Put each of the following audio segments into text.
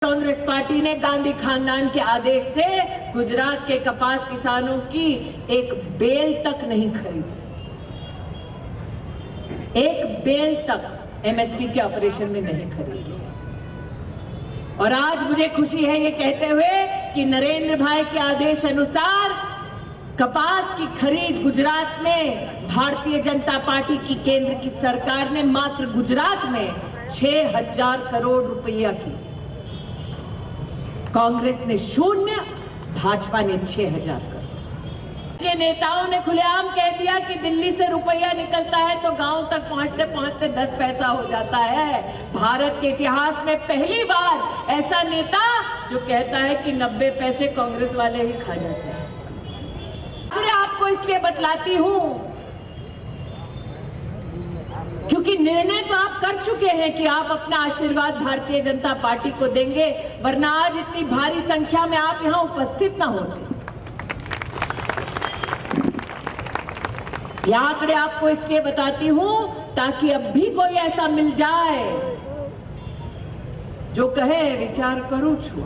Congress party ने गांधी खानदान के आदेश से गुजरात के कपास किसानों की एक बेल तक नहीं खरीदी। एक बेल तक एमएसपी के ऑपरेशन में नहीं खरीदी। और आज मुझे खुशी है ये कहते हुए कि नरेंद्र भाई के आदेश अनुसार कपास की खरीद गुजरात में भारतीय जनता पार्टी की केंद्र की सरकार ने मात्र गुजरात में 6,000 करोड़ रुपया की, कांग्रेस ने 0, भाजपा ने 6,000 करोड़। के नेताओं ने खुलेआम कह दिया कि दिल्ली से रुपया निकलता है तो गांव तक पहुंचते पहुंचते 10 पैसा हो जाता है। भारत के इतिहास में पहली बार ऐसा नेता जो कहता है कि 90 पैसे कांग्रेस वाले ही खा जाते हैं। मैं आपको इसलिए बतलाती हूं क्योंकि निर्णय तो आप कर चुके हैं कि आप अपना आशीर्वाद भारतीय जनता पार्टी को देंगे, वरना आज इतनी भारी संख्या में आप यहां उपस्थित ना होते। ये आंकड़े आपको इसलिए बताती हूं ताकि अब भी कोई ऐसा मिल जाए जो कहे विचार करूं छू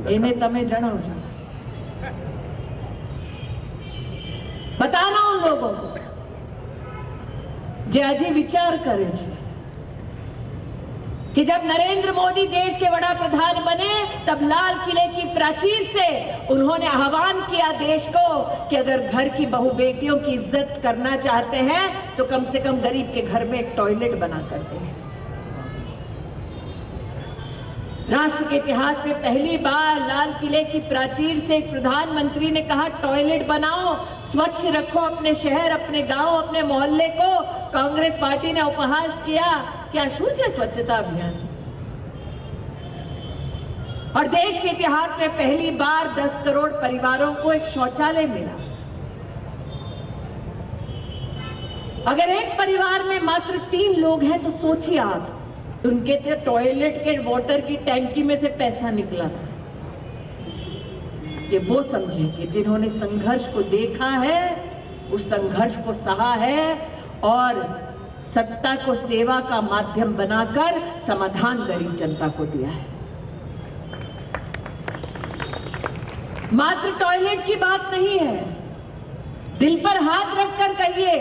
इन्हें तमे जणावજો। बताना उन लोगों को जे अजी विचार करे कि जब नरेंद्र मोदी देश के बड़ा प्रधान बने तब लाल किले की प्राचीर से उन्होंने आह्वान किया देश को कि अगर घर की बहू बेटियों की इज्जत करना चाहते हैं तो कम से कम गरीब के घर में एक टॉयलेट बना कर दें। राष्ट्र के इतिहास में पहली बार लाल किले की प्राचीर से एक प्रधानमंत्री ने कहा टॉयलेट बनाओ, स्वच्छ रखो अपने शहर, अपने गांव, अपने मोहल्ले को। कांग्रेस पार्टी ने उपहास किया क्या शूज है स्वच्छता अभियान। और देश के इतिहास में पहली बार 10 करोड़ परिवारों को एक शौचालय मिला। अगर एक परिवार में मात्र 3 लोग हैं तो सोचिए आप, उनके टॉयलेट के वाटर की टैंकी में से पैसा निकला था। ये वो समझेंगे जिन्होंने संघर्ष को देखा है, उस संघर्ष को सहा है और सत्ता को सेवा का माध्यम बनाकर समाधान गरीब जनता को दिया है। मात्र टॉयलेट की बात नहीं है, दिल पर हाथ रखकर कहिए,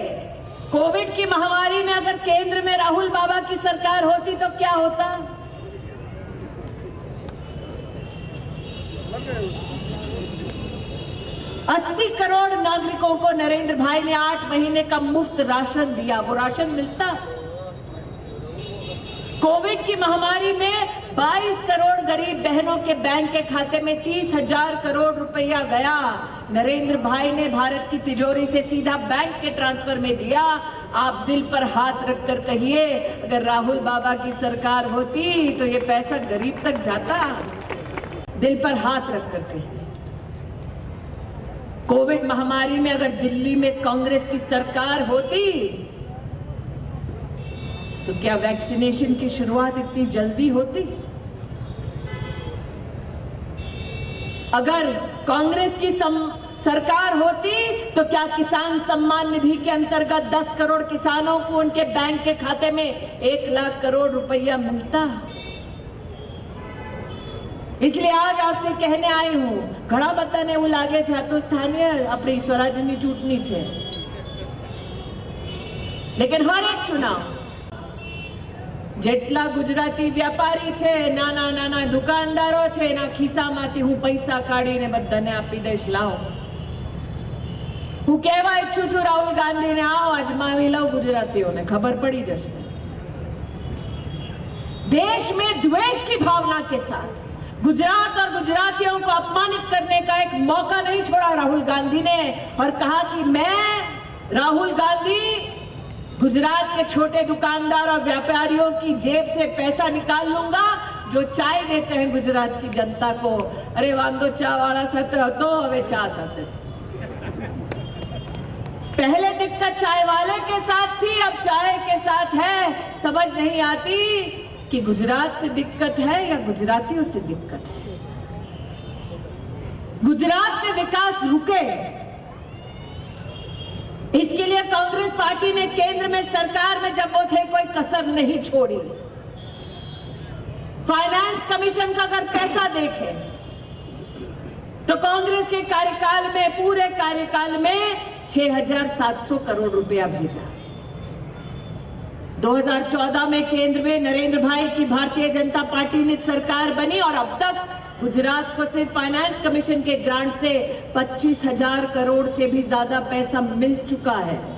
कोविड की महामारी में अगर केंद्र में राहुल बाबा की सरकार होती तो क्या होता? अस्सी करोड़ नागरिकों को नरेंद्र भाई ने 8 महीने का मुफ्त राशन दिया। वो राशन मिलता? कोविड की महामारी में 22 करोड़ गरीब बहनों के बैंक के खाते में 30,000 करोड़ रुपया गया। नरेंद्र भाई ने भारत की तिजोरी से सीधा बैंक के ट्रांसफर में दिया। आप दिल पर हाथ रखकर कहिए, अगर राहुल बाबा की सरकार होती तो ये पैसा गरीब तक जाता? दिल पर हाथ रखकर कहिए। कोविड महामारी में अगर दिल्ली में कांग्रेस की सरकार होती तो क्या वैक्सीनेशन की शुरुआत इतनी जल्दी होती? अगर कांग्रेस की सरकार होती तो क्या किसान सम्मान निधि के अंतर्गत 10 करोड़ किसानों को उनके बैंक के खाते में 1 लाख करोड़ रुपया मिलता? इसलिए आज आपसे कहने आई हूं, घણા બધાને એવું લાગે છે આ તો સ્થાનીય આપણી સ્વરાજ્યની ચૂંટણી છે, लेकिन हर एक चुनाव જેટલા ગુજરાતી વ્યાપારી છે, નાના નાના દુકાનદારો છે, એના ખિસ્સામાંથી હું પૈસા કાઢીને બધાને આપી દઈશ, લાવો। હું કહેવા ઈચ્છું છું રાહુલ ગાંધીને, આવો અજમાવી લો ગુજરાતીઓને, ખબર પડી જશે। देश में द्वेष की भावना के साथ गुजरात और गुजरातियों को अपमानित करने का एक मौका नहीं छोड़ा राहुल गांधी ने, और कहा कि मैं राहुल गांधी गुजरात के छोटे दुकानदार और व्यापारियों की जेब से पैसा निकाल लूंगा जो चाय देते हैं गुजरात की जनता को। अरे वांदो चा वाला सत्य तो हवे चा सत्य। पहले दिक्कत चाय वाले के साथ थी, अब चाय के साथ है। समझ नहीं आती कि गुजरात से दिक्कत है या गुजरातियों से दिक्कत है। गुजरात में विकास रुके, इसके लिए कांग्रेस पार्टी ने केंद्र में सरकार में जब वो थे कोई कसर नहीं छोड़ी। फाइनेंस कमीशन का अगर पैसा देखें तो कांग्रेस के कार्यकाल में, पूरे कार्यकाल में 6,700 करोड़ रुपया भेजा। 2014 में केंद्र में नरेंद्र भाई की भारतीय जनता पार्टी ने सरकार बनी और अब तक गुजरात को सिर्फ फाइनेंस कमीशन के ग्रांट से 25,000 करोड़ से भी ज्यादा पैसा मिल चुका है।